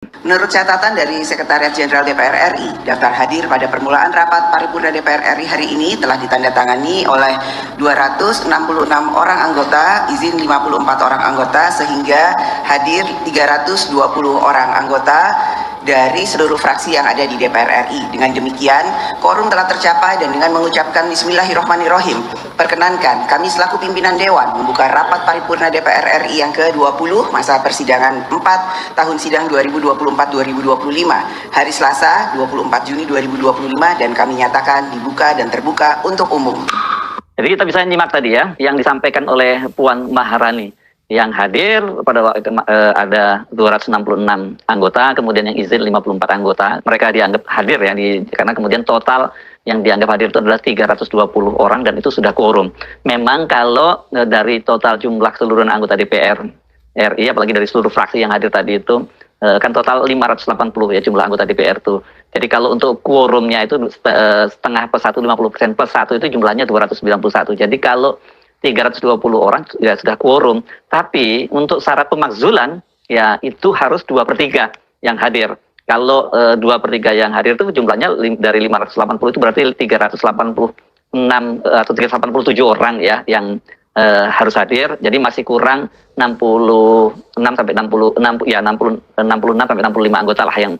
Menurut catatan dari Sekretariat Jenderal DPR RI, daftar hadir pada permulaan rapat paripurna DPR RI hari ini telah ditandatangani oleh 266 orang anggota, izin 54 orang anggota, sehingga hadir 320 orang anggota dari seluruh fraksi yang ada di DPR RI. Dengan demikian, quorum telah tercapai dan dengan mengucapkan Bismillahirrahmanirrahim, perkenankan kami selaku pimpinan Dewan membuka rapat paripurna DPR RI yang ke-20 masa persidangan 4 tahun sidang 2024-2025 hari Selasa 24 Juni 2025 dan kami nyatakan dibuka dan terbuka untuk umum. Jadi kita bisa nyimak tadi ya, yang disampaikan oleh Puan Maharani. Yang hadir pada waktu itu ada 266 anggota, kemudian yang izin 54 anggota. Mereka dianggap hadir ya, karena kemudian total yang dianggap hadir itu adalah 320 orang dan itu sudah quorum. Memang kalau dari total jumlah keseluruhan anggota DPR RI, apalagi dari seluruh fraksi yang hadir tadi itu, kan total 580 ya jumlah anggota DPR itu. Jadi kalau untuk quorumnya itu setengah per 1, 50% per 1 itu jumlahnya 291. Jadi kalau 320 orang ya sudah quorum, tapi untuk syarat pemakzulan ya itu harus 2/3 yang hadir. Kalau 2/3 yang hadir itu jumlahnya dari 580 itu berarti 386 atau 387 orang ya yang harus hadir. Jadi masih kurang 66 sampai 66 ya 66 sampai 65 anggota lah yang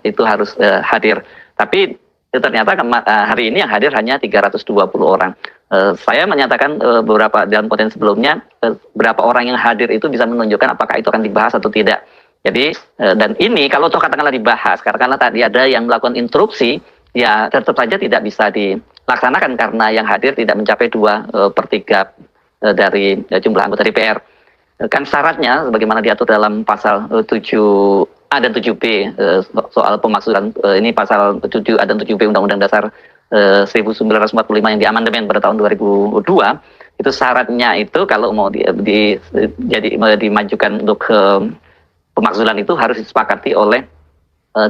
itu harus hadir. Tapi ternyata hari ini yang hadir hanya 320 orang. Saya menyatakan beberapa dalam konten sebelumnya, berapa orang yang hadir itu bisa menunjukkan apakah itu akan dibahas atau tidak. Jadi dan ini kalau toh katakanlah dibahas, katakanlah tadi ada yang melakukan interupsi, ya tetap saja tidak bisa dilaksanakan karena yang hadir tidak mencapai 2/3 dari jumlah anggota DPR. Kan syaratnya sebagaimana diatur dalam pasal 7A dan 7B soal pemakzulan, ini pasal 7A dan 7B Undang-Undang Dasar 1945 yang diamandemen pada tahun 2002, itu syaratnya itu kalau mau dimajukan untuk pemakzulan itu harus disepakati oleh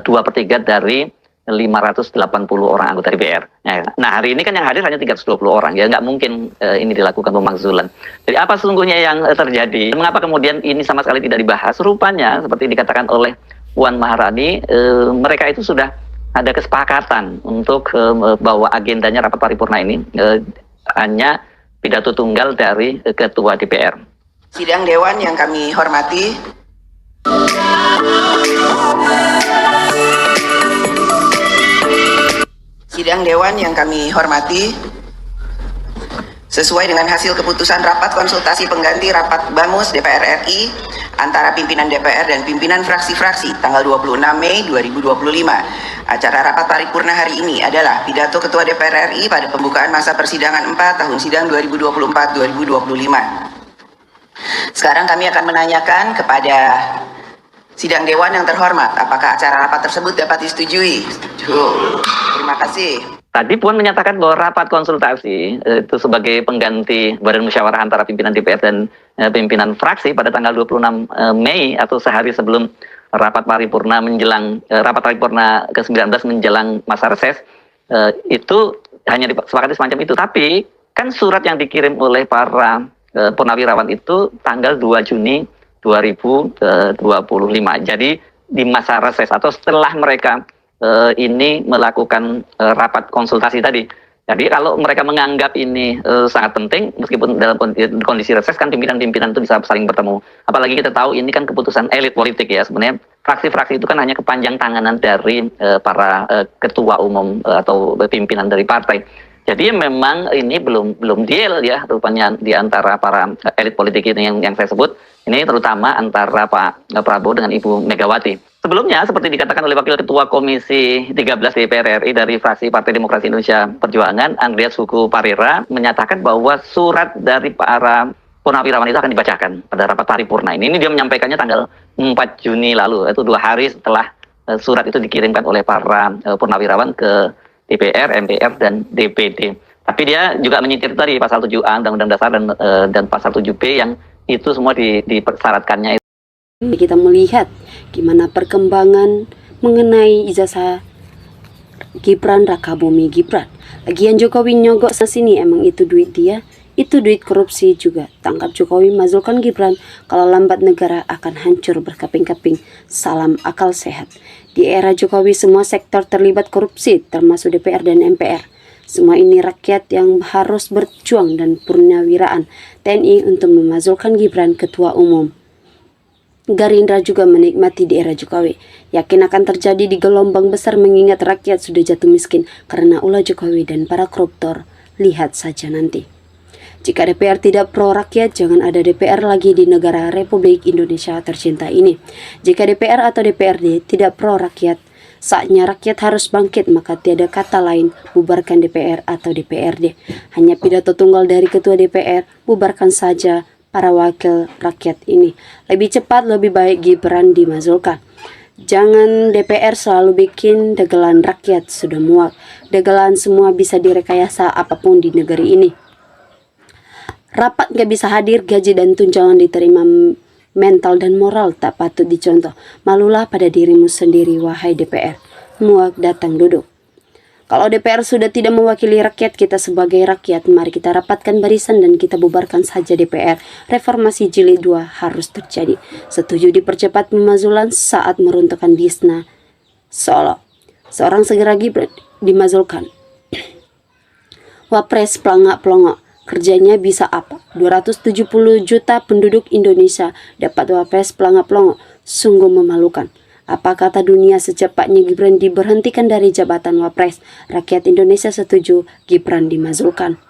2/3 dari 580 orang anggota DPR. Nah hari ini kan yang hadir hanya 320 orang, ya nggak mungkin ini dilakukan pemakzulan. Jadi apa sesungguhnya yang terjadi? Mengapa kemudian ini sama sekali tidak dibahas? Rupanya seperti dikatakan oleh Puan Maharani, mereka itu sudah ada kesepakatan untuk bahwa agendanya rapat paripurna ini hanya pidato tunggal dari Ketua DPR. Sidang Dewan yang kami hormati, Sidang Dewan yang kami hormati, sesuai dengan hasil keputusan rapat konsultasi pengganti rapat BAMUS DPR RI antara pimpinan DPR dan pimpinan fraksi-fraksi tanggal 26 Mei 2025. Acara rapat paripurna hari ini adalah pidato Ketua DPR RI pada pembukaan masa persidangan 4 tahun sidang 2024-2025. Sekarang kami akan menanyakan kepada sidang Dewan yang terhormat, apakah acara rapat tersebut dapat disetujui? Setuju. Terima kasih. Tadi Puan menyatakan bahwa rapat konsultasi itu sebagai pengganti Badan Musyawarah antara pimpinan DPR dan pimpinan fraksi pada tanggal 26 Mei atau sehari sebelum rapat paripurna menjelang rapat paripurna ke-19 menjelang masa reses, itu hanya disepakati semacam itu. Tapi kan surat yang dikirim oleh para purnawirawan itu tanggal 2 Juni 2025. Jadi di masa reses atau setelah mereka ini melakukan rapat konsultasi tadi. Jadi kalau mereka menganggap ini sangat penting, meskipun dalam kondisi reses kan pimpinan-pimpinan itu bisa saling bertemu. Apalagi kita tahu ini kan keputusan elit politik ya. Sebenarnya fraksi-fraksi itu kan hanya kepanjang tanganan dari para ketua umum atau pimpinan dari partai. Jadi memang ini belum deal ya rupanya di antara para elit politik ini yang saya sebut. Ini terutama antara Pak Prabowo dengan Ibu Megawati. Sebelumnya, seperti dikatakan oleh Wakil Ketua Komisi 13 DPR RI dari fraksi Partai Demokrasi Indonesia Perjuangan, Andreas Hugo Parera, menyatakan bahwa surat dari para purnawirawan itu akan dibacakan pada rapat paripurna ini. Ini dia menyampaikannya tanggal 4 Juni lalu, itu 2 hari setelah surat itu dikirimkan oleh para purnawirawan ke DPR, MPR, dan DPD. Tapi dia juga menyitir tadi pasal 7A Undang-Undang Dasar dan pasal 7B yang itu semua dipersyaratkannya. Kita melihat gimana perkembangan mengenai ijazah Gibran Rakabumi Gibran. Lagian Jokowi nyogok sini emang itu duit dia. Itu duit korupsi juga. Tangkap Jokowi mazulkan Gibran, kalau lambat negara akan hancur berkeping-keping. Salam akal sehat. Di era Jokowi semua sektor terlibat korupsi, termasuk DPR dan MPR. Semua ini rakyat yang harus berjuang dan purnawiraan TNI untuk memazulkan Gibran ketua umum. Gerindra juga menikmati di era Jokowi. Yakin akan terjadi di gelombang besar mengingat rakyat sudah jatuh miskin karena ulah Jokowi dan para koruptor. Lihat saja nanti. Jika DPR tidak pro rakyat, jangan ada DPR lagi di negara Republik Indonesia tercinta ini. Jika DPR atau DPRD tidak pro rakyat, saatnya rakyat harus bangkit, maka tiada kata lain bubarkan DPR atau DPRD. Hanya pidato tunggal dari ketua DPR, bubarkan saja para wakil rakyat ini. Lebih cepat, lebih baik Gibran dimazulkan. Jangan DPR selalu bikin dagelan rakyat, sudah muak. Dagelan semua bisa direkayasa apapun di negeri ini. Rapat gak bisa hadir, gaji dan tunjangan diterima, mental dan moral tak patut dicontoh. Malulah pada dirimu sendiri, wahai DPR. Muak datang duduk. Kalau DPR sudah tidak mewakili rakyat, kita sebagai rakyat, mari kita rapatkan barisan dan kita bubarkan saja DPR. Reformasi jilid 2 harus terjadi. Setuju dipercepat pemazulan saat meruntuhkan Disna Solo. Seorang segera Gibran dimazulkan. Wapres pelangak-pelongok. Kerjanya bisa apa? 270 juta penduduk Indonesia dapat wapres pelangak-pelongok. Sungguh memalukan. Apa kata dunia secepatnya Gibran diberhentikan dari jabatan wapres? Rakyat Indonesia setuju Gibran dimazulkan.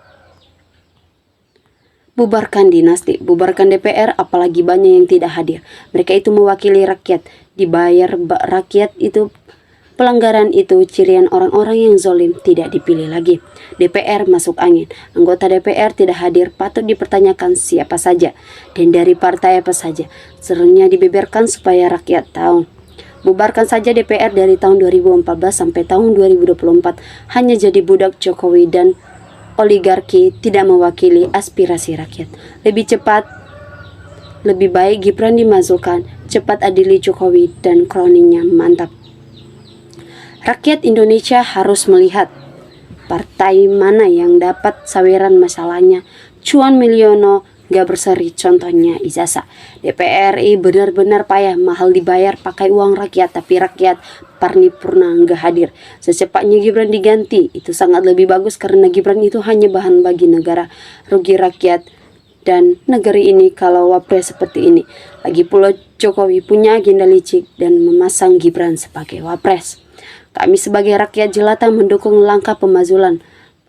Bubarkan dinasti, bubarkan DPR, apalagi banyak yang tidak hadir. Mereka itu mewakili rakyat, dibayar rakyat itu. Pelanggaran itu cirian orang-orang yang zolim, tidak dipilih lagi. DPR masuk angin. Anggota DPR tidak hadir patut dipertanyakan siapa saja dan dari partai apa saja. Serunya dibeberkan supaya rakyat tahu. Bubarkan saja DPR dari tahun 2014 sampai tahun 2024. Hanya jadi budak Jokowi dan oligarki, tidak mewakili aspirasi rakyat. Lebih cepat, lebih baik Gibran dimazulkan. Cepat adili Jokowi dan kroninya mantap. Rakyat Indonesia harus melihat partai mana yang dapat saweran masalahnya. Cuan miliono gak berseri, contohnya ijazah. DPR RI benar-benar payah, mahal dibayar pakai uang rakyat, tapi rakyat paripurna gak hadir. Secepatnya Gibran diganti, itu sangat lebih bagus karena Gibran itu hanya bahan bagi negara. Rugi rakyat dan negeri ini kalau wapres seperti ini. Lagi pula Jokowi punya agenda licik dan memasang Gibran sebagai wapres. Kami sebagai rakyat jelata mendukung langkah pemazulan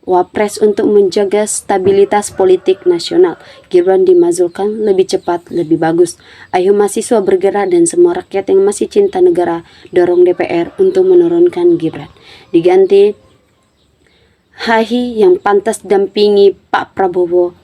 wapres untuk menjaga stabilitas politik nasional. Gibran dimazulkan, lebih cepat, lebih bagus. Ayo mahasiswa bergerak dan semua rakyat yang masih cinta negara dorong DPR untuk menurunkan Gibran. Diganti Hahi yang pantas dampingi Pak Prabowo,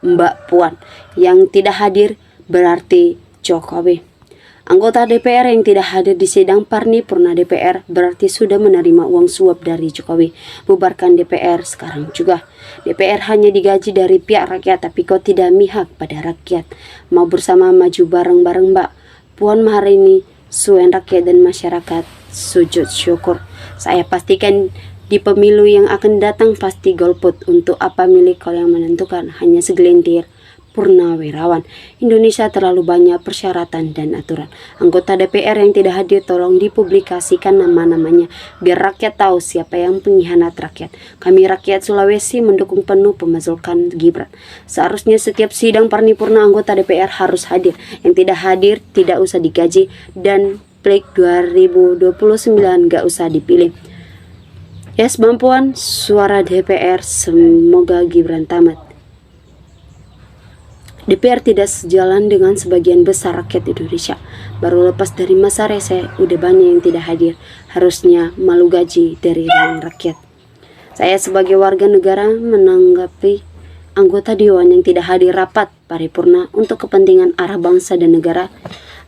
Mbak Puan. Yang tidak hadir berarti Jokowi. Anggota DPR yang tidak hadir di sidang paripurna DPR berarti sudah menerima uang suap dari Jokowi. Bubarkan DPR sekarang juga. DPR hanya digaji dari pihak rakyat, tapi kok tidak mihak pada rakyat. Mau bersama maju bareng-bareng Mbak Puan Maharani, suen rakyat dan masyarakat sujud syukur. Saya pastikan di pemilu yang akan datang pasti golput. Untuk apa milik kau yang menentukan? Hanya segelintir purnawirawan. Indonesia terlalu banyak persyaratan dan aturan. Anggota DPR yang tidak hadir tolong dipublikasikan nama-namanya biar rakyat tahu siapa yang pengkhianat rakyat. Kami rakyat Sulawesi mendukung penuh pemazulkan Gibran. Seharusnya setiap sidang paripurna anggota DPR harus hadir. Yang tidak hadir tidak usah digaji dan Plek 2029 gak usah dipilih. Yes, Bampuan, suara DPR, semoga Gibran tamat. DPR tidak sejalan dengan sebagian besar rakyat Indonesia. Baru lepas dari masa rese, udah banyak yang tidak hadir. Harusnya malu gaji dari ruang rakyat. Saya sebagai warga negara menanggapi anggota Dewan yang tidak hadir rapat paripurna untuk kepentingan arah bangsa dan negara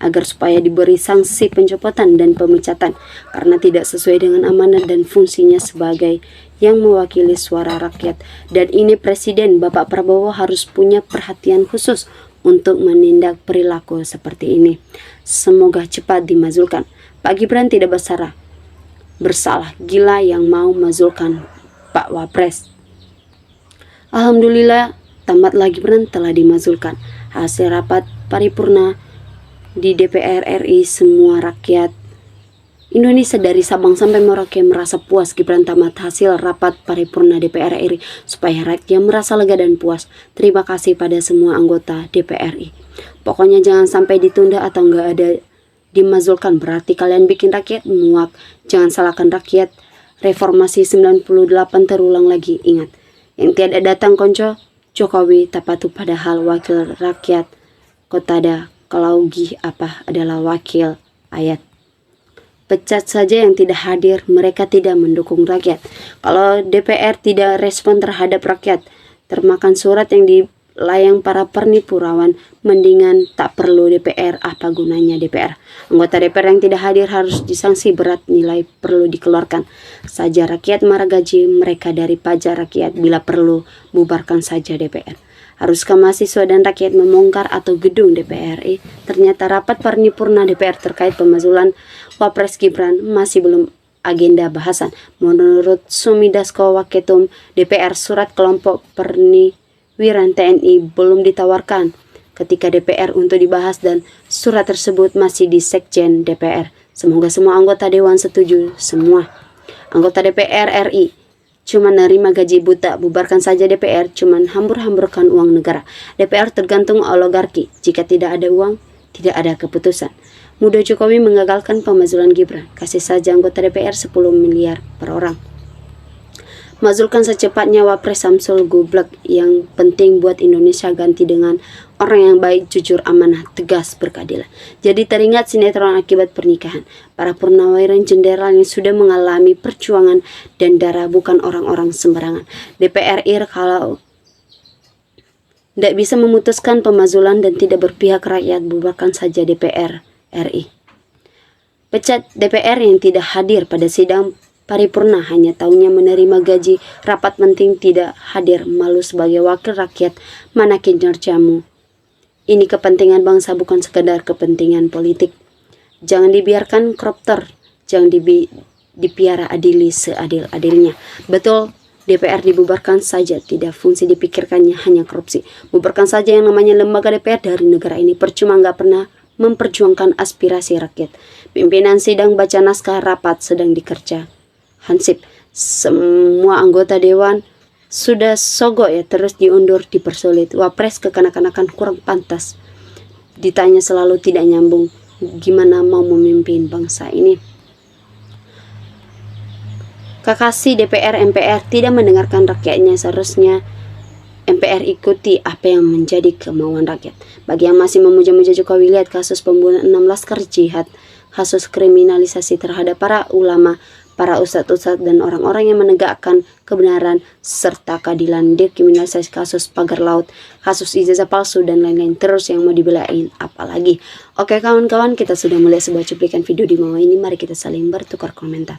agar supaya diberi sanksi pencopotan dan pemecatan karena tidak sesuai dengan amanat dan fungsinya sebagai yang mewakili suara rakyat. Dan ini Presiden Bapak Prabowo harus punya perhatian khusus untuk menindak perilaku seperti ini. Semoga cepat dimazulkan. Pak Gibran tidak bersalah, gila yang mau mazulkan Pak Wapres. Alhamdulillah tamatlah Gibran telah dimajukan. Hasil rapat paripurna di DPR RI, semua rakyat Indonesia dari Sabang sampai Merauke merasa puas Gibran tamat hasil rapat paripurna DPR RI, supaya rakyat merasa lega dan puas. Terima kasih pada semua anggota DPR RI. Pokoknya jangan sampai ditunda atau nggak ada dimazulkan, berarti kalian bikin rakyat muak. Jangan salahkan rakyat. Reformasi 98 terulang lagi. Ingat, yang tiada datang konco Jokowi tak patuh padahal wakil rakyat kotada kalau gih apa adalah wakil ayat. Pecat saja yang tidak hadir, mereka tidak mendukung rakyat. Kalau DPR tidak respon terhadap rakyat, termakan surat yang dilayang para pernipurawan, mendingan tak perlu DPR, apa gunanya DPR. Anggota DPR yang tidak hadir harus disanksi berat, nilai perlu dikeluarkan. Saja rakyat marah gaji mereka dari pajak rakyat, bila perlu bubarkan saja DPR. Haruskah mahasiswa dan rakyat membongkar atau gedung DPR RI? Ternyata rapat paripurna DPR terkait pemazulan Wapres Gibran masih belum agenda bahasan. Menurut Sumi Dasko Waketum DPR, surat kelompok perniwiran TNI belum ditawarkan ketika DPR untuk dibahas dan surat tersebut masih di Sekjen DPR. Semoga semua anggota Dewan setuju. Semua anggota DPR RI cuma nerima gaji buta, bubarkan saja DPR, cuman hambur-hamburkan uang negara. DPR tergantung oligarki, jika tidak ada uang, tidak ada keputusan. Mudah Jokowi mengagalkan pemazulan Gibran, kasih saja anggota DPR 10 miliar per orang. Mazulkan secepatnya Wapres Samsul Gublek, yang penting buat Indonesia ganti dengan orang yang baik, jujur, amanah, tegas, berkeadilan. Jadi teringat sinetron Akibat Pernikahan. Para purnawirawan jenderal yang sudah mengalami perjuangan dan darah, bukan orang-orang sembarangan. DPR RI kalau tidak bisa memutuskan pemazulan dan tidak berpihak rakyat, bubarkan saja DPR RI. Pecat DPR yang tidak hadir pada sidang paripurna, hanya taunya menerima gaji, rapat penting tidak hadir, malu sebagai wakil rakyat, mana kinerjamu. Ini kepentingan bangsa, bukan sekedar kepentingan politik. Jangan dibiarkan koruptor, jangan dipiara, adili seadil-adilnya. Betul, DPR dibubarkan saja, tidak fungsi dipikirkannya, hanya korupsi. Bubarkan saja yang namanya lembaga DPR dari negara ini, percuma nggak pernah memperjuangkan aspirasi rakyat. Pimpinan sidang baca naskah rapat sedang dikerja hansip. Semua anggota dewan sudah sogok ya, terus diundur, dipersulit. Wapres kekanak-kanakan kurang pantas. Ditanya selalu tidak nyambung. Gimana mau memimpin bangsa ini? Kakasi DPR MPR tidak mendengarkan rakyatnya, seharusnya MPR ikuti apa yang menjadi kemauan rakyat. Bagi yang masih memuja-muja Jokowi, lihat kasus pembunuhan 6 laskar jihad, kasus kriminalisasi terhadap para ulama, para ustadz-ustadz dan orang-orang yang menegakkan kebenaran serta keadilan, dekriminalisasi kasus pagar laut, kasus ijazah palsu dan lain-lain. Terus yang mau dibelain apalagi? Oke kawan-kawan, kita sudah mulai sebuah cuplikan video di bawah ini. Mari kita saling bertukar komentar.